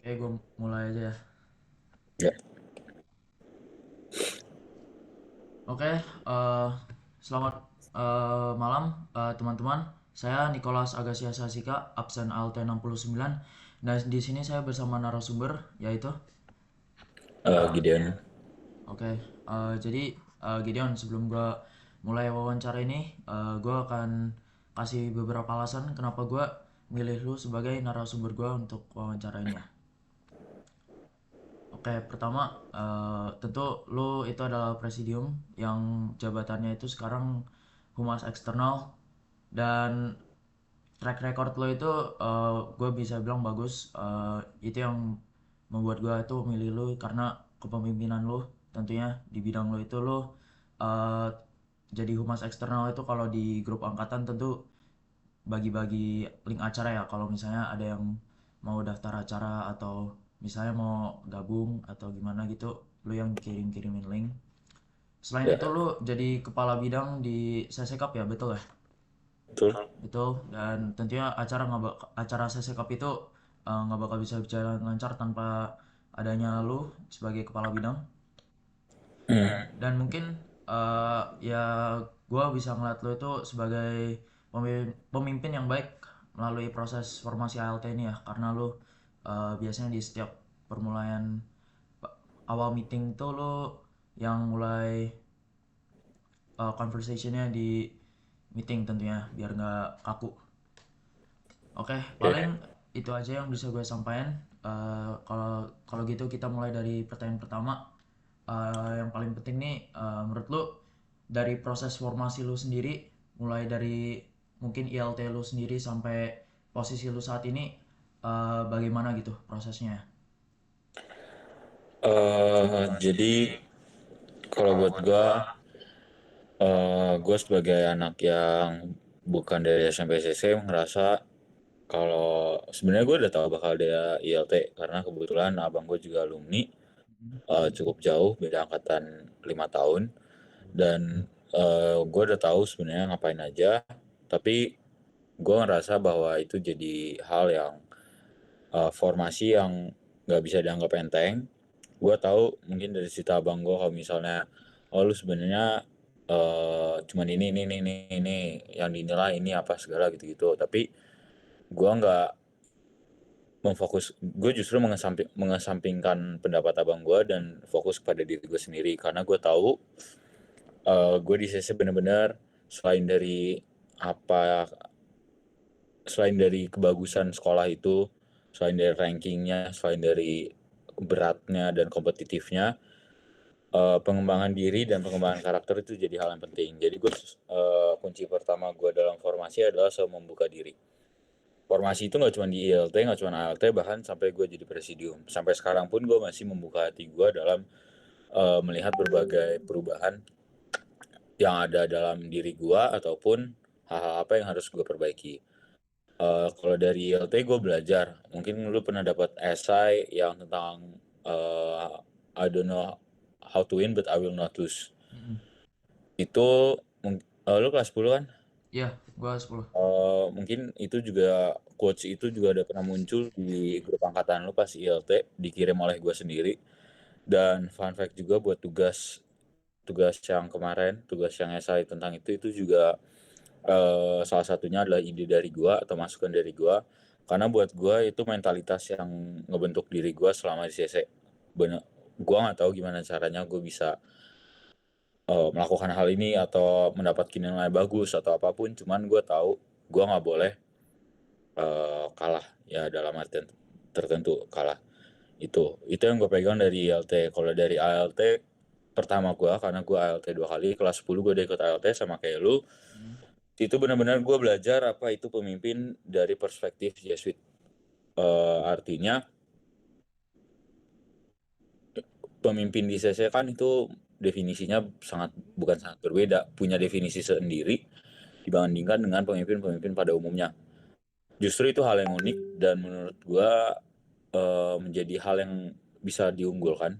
Oke, gue mulai aja ya. Ya, Oke, selamat malam teman-teman. Saya Nicholas Agassia Sasika, absen ALT 69. Dan di sini saya bersama narasumber yaitu Gideon. Oke, jadi Gideon, sebelum gue mulai wawancara ini, gue akan kasih beberapa alasan kenapa gue milih lu sebagai narasumber gue untuk wawancara ini ya. Oke, pertama tentu lo itu adalah presidium yang jabatannya itu sekarang humas eksternal dan track record lo itu gue bisa bilang bagus. Itu yang membuat gue itu milih lo karena kepemimpinan lo tentunya di bidang lo itu lo uh, jadi humas eksternal itu kalau di grup angkatan tentu bagi-bagi link acara ya kalau misalnya ada yang mau daftar acara atau misalnya mau gabung atau gimana gitu lu yang kirim-kirimin link. Selain itu Ya, lu jadi kepala bidang di CCCAP ya, betul ya? betul. Betul. Dan tentunya acara CCCAP itu nggak bakal bisa berjalan lancar tanpa adanya lu sebagai kepala bidang. Hmm. Dan mungkin ya gue bisa ngeliat lo itu sebagai pemimpin yang baik melalui proses formasi ALT ini ya, karena lo biasanya di setiap permulaan awal meeting itu lo yang mulai conversationnya di meeting tentunya biar nggak kaku. Oke, paling Oke. itu aja yang bisa gue sampaikan. Kalau kalau gitu kita mulai dari pertanyaan pertama. Yang paling penting nih, menurut lu dari proses formasi lu sendiri, mulai dari mungkin ILT lu sendiri sampai posisi lu saat ini, bagaimana gitu prosesnya? Jadi kalau buat gue sebagai anak yang bukan dari SMP SSM ngerasa kalau sebenarnya gue udah tahu bakal ada ILT karena kebetulan abang gue juga alumni, cukup jauh beda angkatan 5 tahun. Dan gue udah tahu sebenarnya ngapain aja, tapi gue ngerasa bahwa itu jadi hal yang formasi yang nggak bisa dianggap enteng. Gue tahu mungkin dari cerita abang gue kalau misalnya oh lu sebenarnya cuman ini yang dinilai ini apa segala gitu-gitu, tapi gue nggak gue justru mengesampingkan pendapat abang gue dan fokus kepada diri gue sendiri karena gue tahu gue di CC bener-bener selain dari apa selain dari kebagusan sekolah itu, selain dari rankingnya, selain dari beratnya dan kompetitifnya, pengembangan diri dan pengembangan karakter itu jadi hal yang penting. Jadi kunci pertama gue dalam formasi adalah selalu membuka diri. Formasi itu nggak cuma di ILT, nggak cuma ALT, bahkan sampai gue jadi presidium. Sampai sekarang pun gue masih membuka hati gue dalam melihat berbagai perubahan yang ada dalam diri gue ataupun hal-hal apa yang harus gue perbaiki. Kalau dari ILT gue belajar, mungkin lu pernah dapat esai yang tentang I don't know how to win but I will not lose. Mm-mm. Itu lu kelas 10 kan? Iya, gua 10. Mungkin itu juga quotes itu juga ada pernah muncul di grup angkatan lu pas ILT, dikirim oleh gue sendiri. Dan fun fact juga buat tugas tugas yang kemarin, tugas yang esai tentang itu juga salah satunya adalah ide dari gua atau masukan dari gua karena buat gua itu mentalitas yang ngebentuk diri gua selama di CC. Bener, gua nggak tahu gimana caranya gua bisa melakukan hal ini atau mendapat nilai bagus atau apapun, cuman gua tahu gua nggak boleh kalah ya dalam artian tertentu kalah. Itu yang gue pegang dari ILT. Kalau dari ALT pertama gue, karena gue ALT 2 kali, kelas 10 gue udah ikut ALT sama kayak lu, Mm. itu benar-benar gue belajar apa itu pemimpin dari perspektif Jesuit. Artinya pemimpin di CC kan itu definisinya bukan sangat berbeda, punya definisi sendiri dibandingkan dengan pemimpin-pemimpin pada umumnya. Justru itu hal yang unik dan menurut gue menjadi hal yang bisa diunggulkan.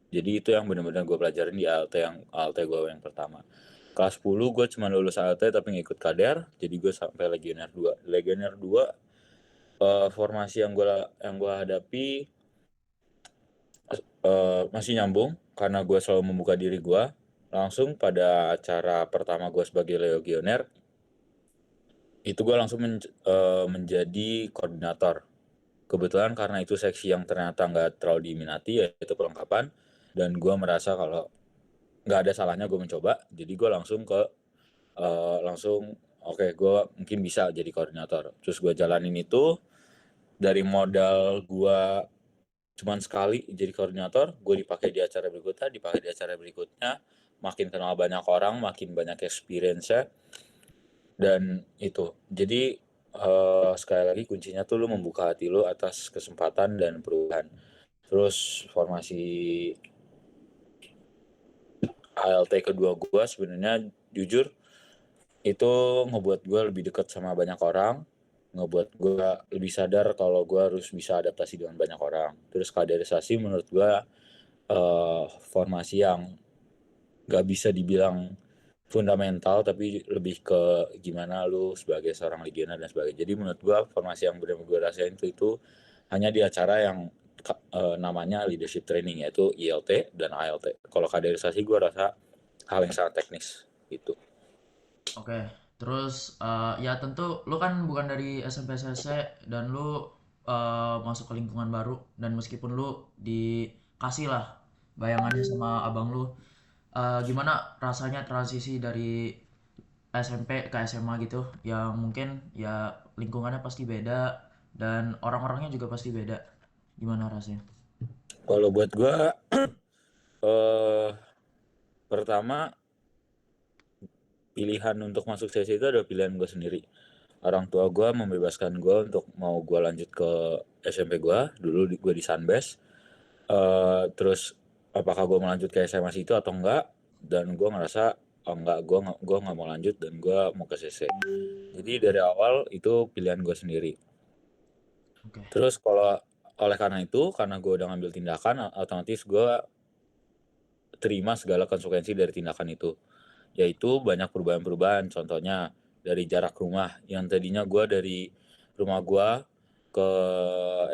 Jadi itu yang benar-benar gue pelajarin di ALT gue yang pertama. Kelas 10 gue cuma lulus ALT tapi ngikut KDR, jadi gue sampai Legioner 2. Legioner 2 formasi yang gue hadapi masih nyambung karena gue selalu membuka diri gue. Langsung pada acara pertama gue sebagai legioner, itu gue langsung menjadi koordinator. Kebetulan karena itu seksi yang ternyata nggak terlalu diminati, yaitu perlengkapan, dan gue merasa kalau nggak ada salahnya gue mencoba, jadi gue langsung oke, gue mungkin bisa jadi koordinator. Terus gue jalanin itu dari modal gue cuman sekali jadi koordinator, gue dipakai di acara berikutnya, makin kenal banyak orang, makin banyak experience-nya, dan itu. Jadi sekali lagi kuncinya tuh lu membuka hati lu atas kesempatan dan perubahan. Terus formasi ALT kedua gue sebenarnya jujur itu ngebuat gue lebih dekat sama banyak orang, ngebuat gue lebih sadar kalau gue harus bisa adaptasi dengan banyak orang. Terus kaderisasi menurut gue formasi yang gak bisa dibilang fundamental, tapi lebih ke gimana lu sebagai seorang legioner dan sebagainya. Jadi menurut gue formasi yang benar-benar gue rasain itu hanya di acara yang namanya leadership training, yaitu ILT dan ALT. Kalau kaderisasi gue rasa hal yang sangat teknis gitu. Oke, terus ya tentu lu kan bukan dari SMP SSC dan lu masuk ke lingkungan baru, dan meskipun lu dikasih lah bayangannya sama abang lu, gimana rasanya transisi dari SMP ke SMA gitu, yang mungkin ya lingkungannya pasti beda dan orang-orangnya juga pasti beda. Gimana rasanya? Kalau buat gue eh pertama, pilihan untuk masuk sesi itu adalah pilihan gue sendiri. Orang tua gue membebaskan gue untuk mau gue lanjut ke SMP gue. Dulu gue di Sunbest. Terus apakah gue melanjut ke SMA itu atau enggak? Dan gue ngerasa oh enggak, gue nggak mau lanjut dan gue mau ke CC. Jadi dari awal itu pilihan gue sendiri. Oke. Terus kalau oleh karena itu, karena gue udah ngambil tindakan, otomatis gue terima segala konsekuensi dari tindakan itu. Yaitu banyak perubahan-perubahan, contohnya dari jarak rumah. Yang tadinya gue dari rumah gue ke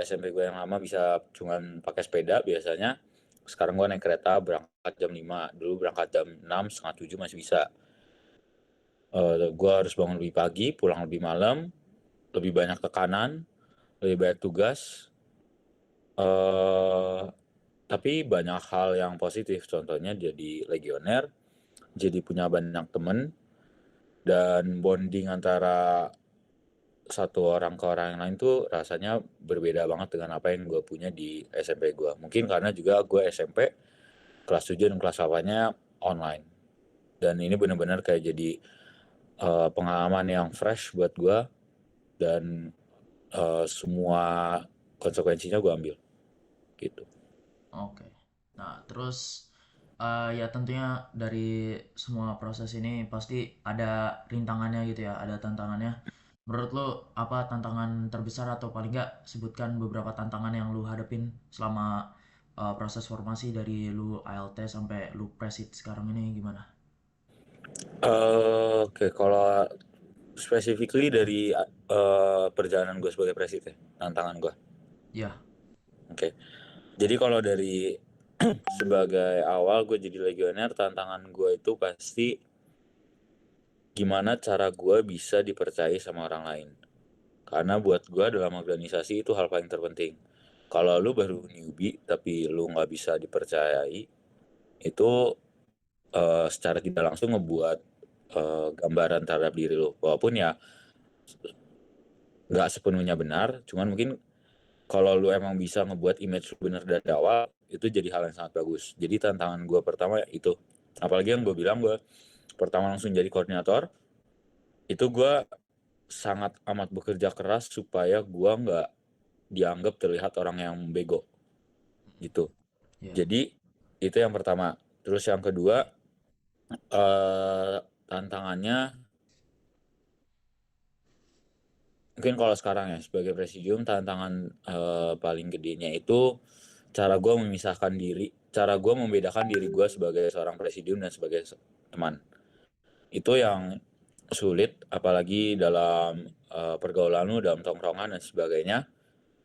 SMP gue yang lama bisa cuman pakai sepeda biasanya. Sekarang gue naik kereta berangkat jam 5. Dulu berangkat jam 6, setengah 7 masih bisa. Gue harus bangun lebih pagi, pulang lebih malam, lebih banyak tekanan, lebih banyak tugas. Eh, tapi banyak hal yang positif, contohnya jadi legioner, jadi punya banyak temen, dan bonding antara satu orang ke orang yang lain tuh rasanya berbeda banget dengan apa yang gue punya di SMP gue. Mungkin karena juga gue SMP kelas 7 dan kelas 8-nya online. Dan ini benar-benar kayak jadi pengalaman yang fresh buat gue, dan semua konsekuensinya gue ambil gitu. Oke. Nah, terus ya tentunya dari semua proses ini pasti ada rintangannya gitu ya, ada tantangannya. Menurut lu apa tantangan terbesar, atau paling nggak sebutkan beberapa tantangan yang lu hadapin selama proses formasi dari lu ALT sampai lu Presit sekarang ini, gimana? Oke, kalau specifically dari perjalanan gue sebagai presiden, tantangan gue. Ya, Oke, jadi kalau dari sebagai awal gue jadi legioner, tantangan gue itu pasti gimana cara gue bisa dipercaya sama orang lain. Karena buat gue dalam organisasi itu hal paling terpenting. Kalau lu baru newbie tapi lu nggak bisa dipercayai, itu secara tidak langsung ngebuat gambaran terhadap diri lu. Walaupun ya nggak sepenuhnya benar, cuman mungkin kalau lu emang bisa ngebuat image lu bener dari awal, itu jadi hal yang sangat bagus. Jadi tantangan gue pertama itu, apalagi yang gue bilang gue pertama langsung jadi koordinator, itu gue sangat amat bekerja keras supaya gue nggak dianggap terlihat orang yang bego gitu. ya. Jadi itu yang pertama. Terus yang kedua, tantangannya mungkin kalau sekarang ya sebagai presidium, tantangan paling gedenya itu cara gue membedakan diri gue sebagai seorang presidium dan sebagai teman. Itu yang sulit, apalagi dalam pergaulan lu, dalam tongkrongan dan sebagainya.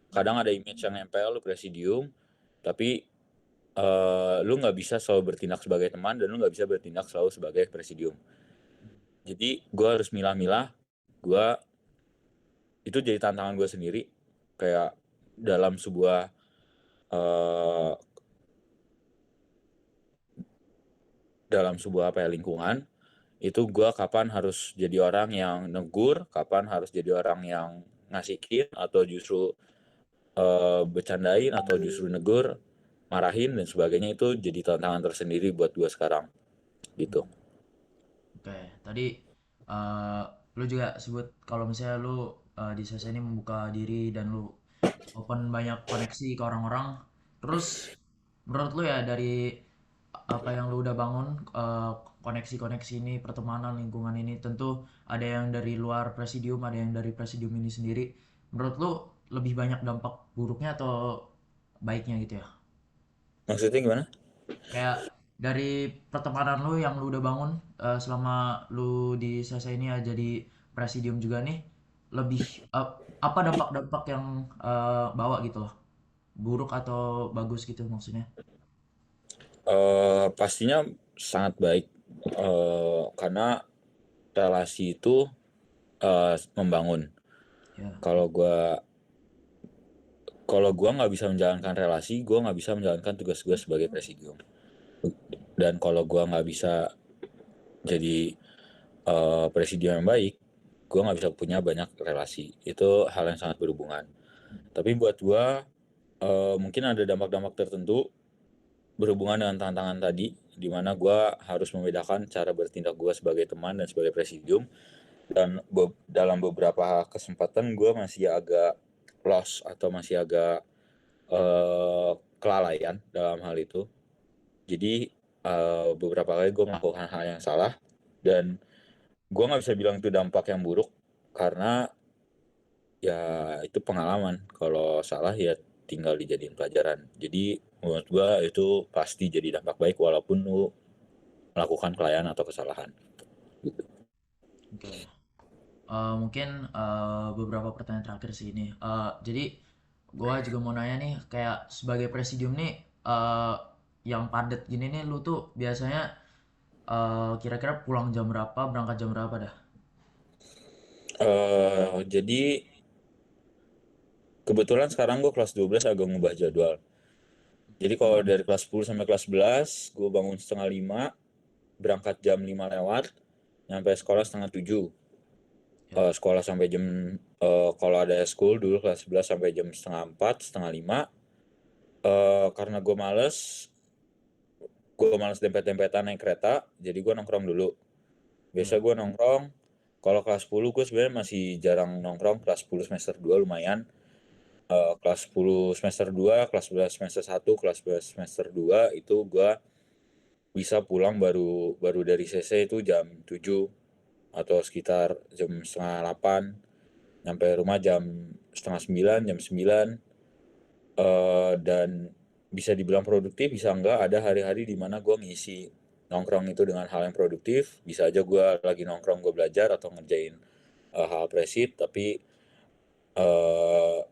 Kadang ada image yang nempel lu presidium, tapi lu nggak bisa selalu bertindak sebagai teman dan lu nggak bisa bertindak selalu sebagai presidium. Jadi gue harus milah-milah. Gue itu jadi tantangan gue sendiri. Kayak dalam sebuah uh, apa ya, lingkungan, itu gue kapan harus jadi orang yang negur, kapan harus jadi orang yang ngasihin, atau justru bercandain, atau justru negur, marahin dan sebagainya. Itu jadi tantangan tersendiri buat gue sekarang gitu. Oke, tadi eh, lu juga sebut kalau misalnya lu di sesi ini membuka diri dan lu open banyak koneksi ke orang-orang. Terus menurut lu ya dari apa yang lu udah bangun, koneksi-koneksi ini, pertemanan, lingkungan ini, tentu ada yang dari luar presidium, ada yang dari presidium ini sendiri. Menurut lu lebih banyak dampak buruknya atau baiknya gitu ya? Maksudnya gimana? Kayak dari pertemanan lu yang lu udah bangun selama lu di CC ini ya jadi presidium juga nih, lebih apa dampak-dampak yang bawa gitu loh, buruk atau bagus gitu maksudnya. Pastinya sangat baik, karena relasi itu membangun. Ya. Kalau gua kalau gua nggak bisa menjalankan relasi, gua nggak bisa menjalankan tugas gua sebagai presidium. Dan kalau gua nggak bisa jadi presidium yang baik, gua nggak bisa punya banyak relasi. Itu hal yang sangat berhubungan. Tapi buat gua mungkin ada dampak-dampak tertentu berhubungan dengan tantangan tadi, di mana gua harus membedakan cara bertindak gua sebagai teman dan sebagai presidium. Dan dalam beberapa kesempatan gue masih agak lost atau masih agak kelalaian dalam hal itu. Jadi beberapa kali gue melakukan hal yang salah, dan gue nggak bisa bilang itu dampak yang buruk, karena ya itu pengalaman. Kalau salah ya tinggal dijadiin pelajaran. Jadi menurut gue itu pasti jadi dampak baik walaupun lu melakukan kelainan atau kesalahan. Oke. Mungkin beberapa pertanyaan terakhir sih ini. Jadi gua juga mau nanya nih, kayak sebagai presidium nih, yang padat gini nih, lu tuh biasanya kira-kira pulang jam berapa, berangkat jam berapa dah? Jadi kebetulan sekarang gue kelas 12 agak ngubah jadwal. Jadi kalau dari kelas 10 sampai kelas 11, gue bangun setengah 5, berangkat jam 5 lewat, nyampe sekolah setengah 7. Ya. Sekolah sampai jam, kalau ada school dulu kelas 11 sampai jam setengah 4, setengah 5. Karena gue males dempet-dempetan naik kereta, jadi gue nongkrong dulu. Biasa Ya. gue nongkrong, kalau kelas 10 gue sebenarnya masih jarang nongkrong, kelas 10 semester 2 lumayan. Kelas 10 semester 2, kelas 11 semester 1, kelas 11 semester 2 itu gue bisa pulang baru baru dari CC itu jam 7 atau sekitar jam setengah 8, nyampe rumah jam setengah 9, jam 9. Dan bisa dibilang produktif, bisa enggak. Ada hari-hari di mana gue ngisi nongkrong itu dengan hal yang produktif. Bisa aja gue lagi nongkrong, gue belajar atau ngerjain hal presid, tapi uh,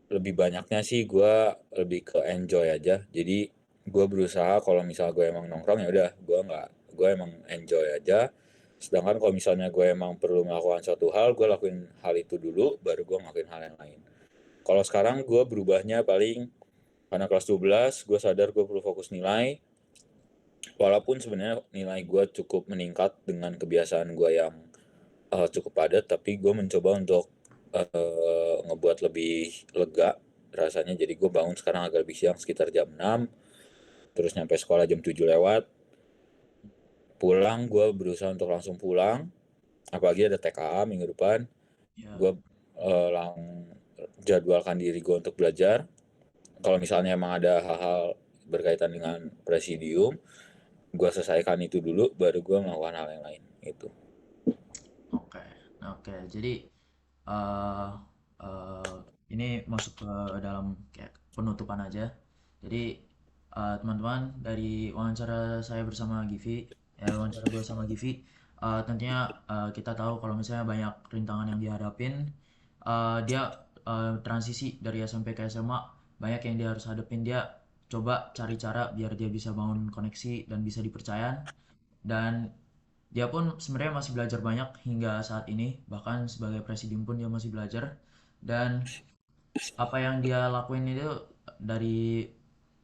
lebih banyaknya sih gue lebih ke enjoy aja. Jadi gue berusaha kalau misal gue emang nongkrong ya udah gue nggak, gue emang enjoy aja. Sedangkan kalau misalnya gue emang perlu melakukan suatu hal, gue lakuin hal itu dulu baru gue ngelakuin hal yang lain. Kalau sekarang gue berubahnya paling karena kelas 12 gue sadar gue perlu fokus nilai. Walaupun sebenarnya nilai gue cukup meningkat dengan kebiasaan gue yang cukup padat, tapi gue mencoba untuk ngebuat lebih lega rasanya. Jadi gue bangun sekarang agak lebih siang, sekitar jam 6, terus nyampe sekolah jam 7 lewat. Pulang gue berusaha untuk langsung pulang, apalagi ada TKA minggu depan. Ya. Gue lang jadwalkan diri gue untuk belajar. Kalau misalnya emang ada hal-hal berkaitan dengan presidium, gue selesaikan itu dulu baru gue melakukan hal yang lain itu. Oke. Nah, oke. Jadi eh eh, ini masuk ke dalam kayak penutupan aja. Jadi teman-teman, dari wawancara saya bersama Givi, ya wawancara gue sama Givi, tentunya kita tahu kalau misalnya banyak rintangan yang dihadapin. Dia transisi dari SMP ke SMA, banyak yang dia harus hadapin. Dia coba cari cara biar dia bisa bangun koneksi dan bisa dipercaya. Dan dia pun sebenarnya masih belajar banyak hingga saat ini, bahkan sebagai presidium pun dia masih belajar. Dan apa yang dia lakuin itu dari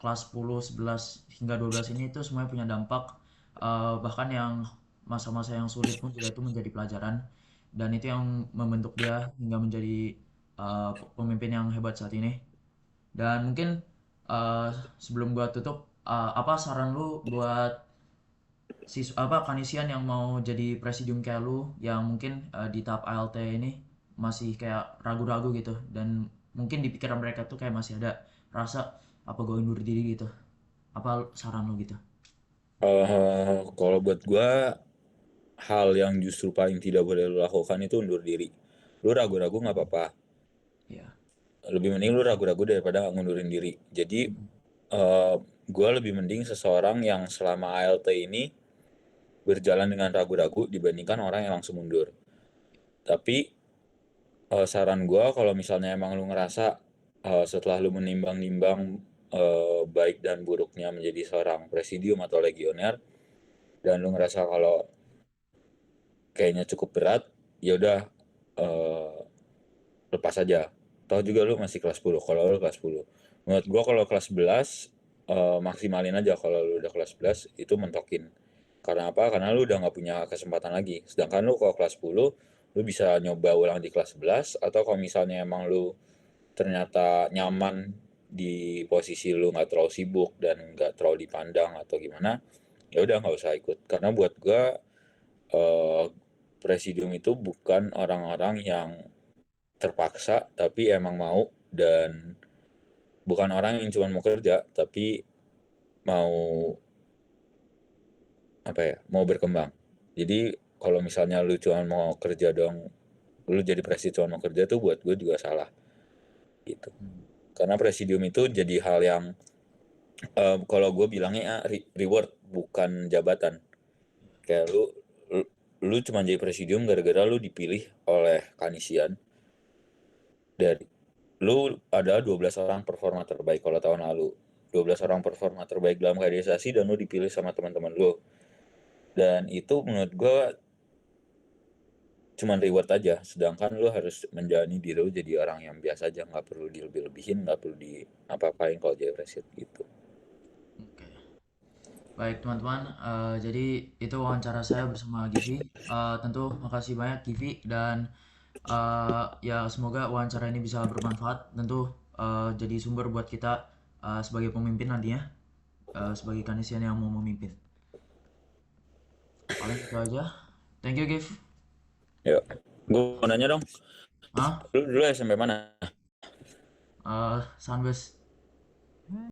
kelas 10, 11 hingga 12 ini itu semuanya punya dampak. Bahkan yang masa-masa yang sulit pun juga itu menjadi pelajaran, dan itu yang membentuk dia hingga menjadi pemimpin yang hebat saat ini. Dan mungkin uh, sebelum gua tutup, apa saran lu buat kanisian yang mau jadi presidium kayak lu yang mungkin di tahap ALT ini masih kayak ragu-ragu gitu, dan mungkin di pikiran mereka tuh kayak masih ada rasa apa gue undur diri gitu, apa saran lu gitu? Kalau buat gue, hal yang justru paling tidak boleh lo lakukan itu undur diri. Lu ragu-ragu nggak apa-apa. Ya. Lebih mending lu ragu-ragu daripada ngundurin diri. Jadi Mm. gue lebih mending seseorang yang selama ALT ini berjalan dengan ragu-ragu dibandingkan orang yang langsung mundur. Tapi saran gue, kalau misalnya emang lu ngerasa setelah lu menimbang-nimbang baik dan buruknya menjadi seorang presidium atau legioner, dan lu ngerasa kalau kayaknya cukup berat, ya udah eh, lepas aja. Tahu juga lu masih kelas 10. Kalau lu kelas 10, menurut gua kalau kelas 11 maksimalin aja. Kalau lu udah kelas 11 itu mentokin. Karena apa? Karena lu udah nggak punya kesempatan lagi. Sedangkan lu kalau kelas 10, lu bisa nyoba ulang di kelas 11. Atau kalau misalnya emang lu ternyata nyaman di posisi lu, nggak terlalu sibuk dan nggak terlalu dipandang atau gimana, ya udah nggak usah ikut. Karena buat gua eh, presidium itu bukan orang-orang yang terpaksa, tapi emang mau, dan bukan orang yang cuma mau kerja tapi mau, apa ya, mau berkembang. Jadi kalau misalnya lu cuma mau kerja dong, lu jadi presiden cuma mau kerja, tuh buat gue juga salah gitu. Hmm. Karena presidium itu jadi hal yang kalau gue bilangnya reward, bukan jabatan. Kayak lu cuma jadi presidium gara-gara lu dipilih oleh Kanisian, dari lu ada 12 orang performa terbaik kalau tahun lalu. 12 orang performa terbaik dalam kaderisasi dan lu dipilih sama teman-teman lu. Dan itu menurut gue cuman reward aja. Sedangkan lu harus menjalani diri lu jadi orang yang biasa aja, nggak perlu dilebih-lebihin, nggak perlu di apa-apain kalau jadi presiden gitu. Oke. Baik teman-teman, jadi itu wawancara saya bersama Givi. Tentu makasih banyak Givi, dan ya semoga wawancara ini bisa bermanfaat. Tentu jadi sumber buat kita sebagai pemimpin nantinya, sebagai kanisian yang mau memimpin. Paling itu aja. Thank you, Giv. Ya, gue mau nanya dong, Ah, lu dulu SMP mana? Sunbus.